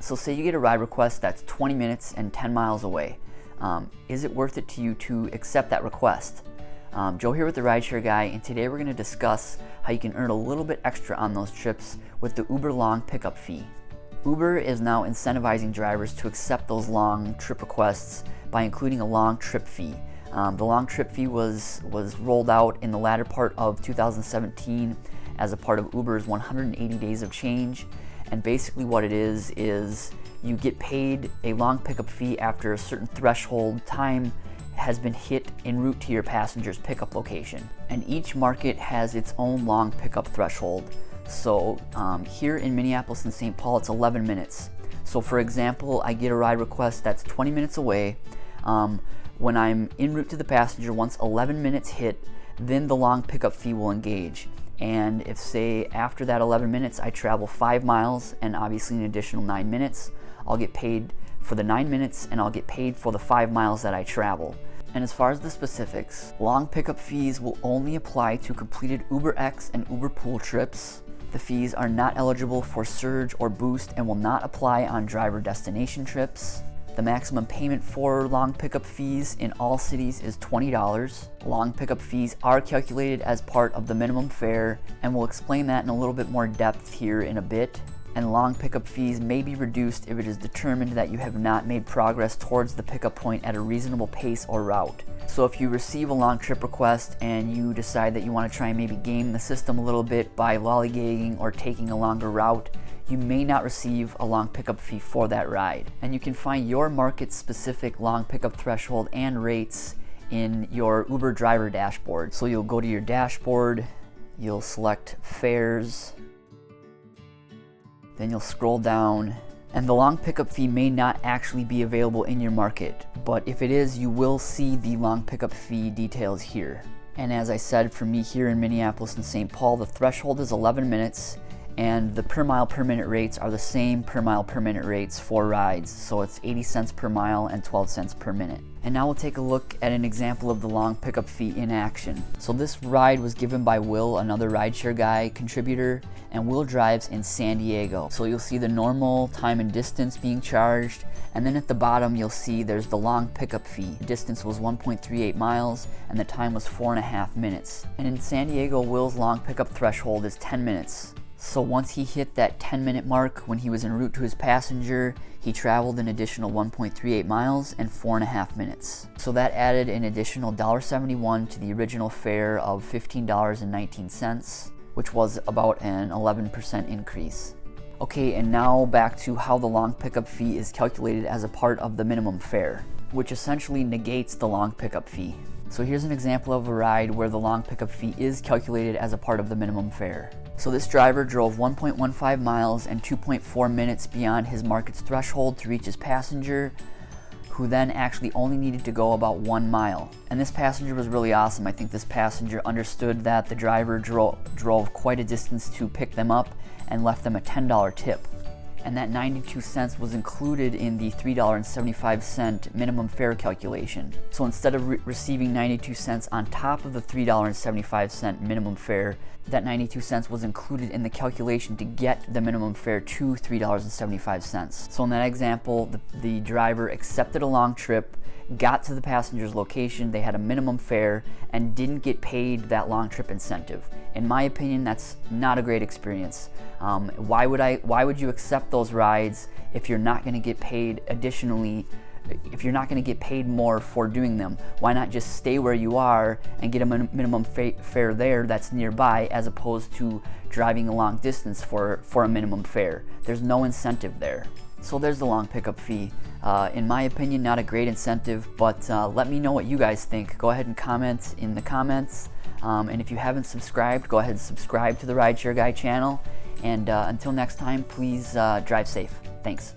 So say you get a ride request that's 20 minutes and 10 miles away. Is it worth it to you to accept that request? Joe here with the Rideshare Guy, and today we're going to discuss how you can earn a little bit extra on those trips with the Uber long pickup fee. Uber is now incentivizing drivers to accept those long trip requests by including a long trip fee. The long trip fee was rolled out in the latter part of 2017 as a part of Uber's 180 days of change. And basically what it is you get paid a long pickup fee after a certain threshold time has been hit en route to your passenger's pickup location. And each market has its own long pickup threshold. So here in Minneapolis and St. Paul, it's 11 minutes. So for example, I get a ride request that's 20 minutes away. When I'm en route to the passenger, once 11 minutes hit, then the long pickup fee will engage. And if, say, after that 11 minutes I travel 5 miles and obviously an additional 9 minutes, I'll get paid for the 9 minutes and I'll get paid for the 5 miles that I travel. And as far as the specifics, long pickup fees will only apply to completed UberX and Uber Pool trips. The fees are not eligible for surge or boost and will not apply on driver destination trips. The maximum payment for long pickup fees in all cities is $20. Long pickup fees are calculated as part of the minimum fare, and we'll explain that in a little bit more depth here in a bit. And long pickup fees may be reduced if it is determined that you have not made progress towards the pickup point at a reasonable pace or route. So if you receive a long trip request and you decide that you want to try and maybe game the system a little bit by lollygagging or taking a longer route, you may not receive a long pickup fee for that ride. And you can find your market specific long pickup threshold and rates in your Uber driver dashboard. So you'll go to your dashboard, you'll select fares, then you'll scroll down, and the long pickup fee may not actually be available in your market, but if it is, you will see the long pickup fee details here. And as I said, for me here in Minneapolis and St. Paul, the threshold is 11 minutes, and the per mile per minute rates are the same per mile per minute rates for rides. So it's 80 cents per mile and 12 cents per minute. And now we'll take a look at an example of the long pickup fee in action. So this ride was given by Will, another Rideshare Guy contributor, and Will drives in San Diego. So you'll see the normal time and distance being charged, and then at the bottom you'll see there's the long pickup fee. The distance was 1.38 miles and the time was 4.5 minutes. And in San Diego, Will's long pickup threshold is 10 minutes. So once he hit that 10-minute mark when he was en route to his passenger, he traveled an additional 1.38 miles and 4.5 minutes. So that added an additional $1.71 to the original fare of $15.19, which was about an 11% increase. Okay, and now back to how the long pickup fee is calculated as a part of the minimum fare, which essentially negates the long pickup fee. So here's an example of a ride where the long pickup fee is calculated as a part of the minimum fare. So this driver drove 1.15 miles and 2.4 minutes beyond his market's threshold to reach his passenger, who then actually only needed to go about 1 mile. And this passenger was really awesome. I think this passenger understood that the driver drove quite a distance to pick them up and left them a $10 tip. And that 92 cents was included in the $3.75 minimum fare calculation. So instead of receiving 92 cents on top of the $3.75 minimum fare, that 92 cents was included in the calculation to get the minimum fare to $3.75. So in that example, the driver accepted a long trip, got to the passenger's location, they had a minimum fare, and didn't get paid that long trip incentive. In my opinion, that's not a great experience. Why would you accept those rides if you're not going to get paid additionally? If you're not going to get paid more for doing them, why not just stay where you are and get a minimum fare there that's nearby, as opposed to driving a long distance for a minimum fare? There's no incentive there. So there's the long pickup fee. In my opinion, not a great incentive, but let me know what you guys think. Go ahead and comment in the comments. And if you haven't subscribed, go ahead and subscribe to the Rideshare Guy channel. And until next time, please drive safe. Thanks.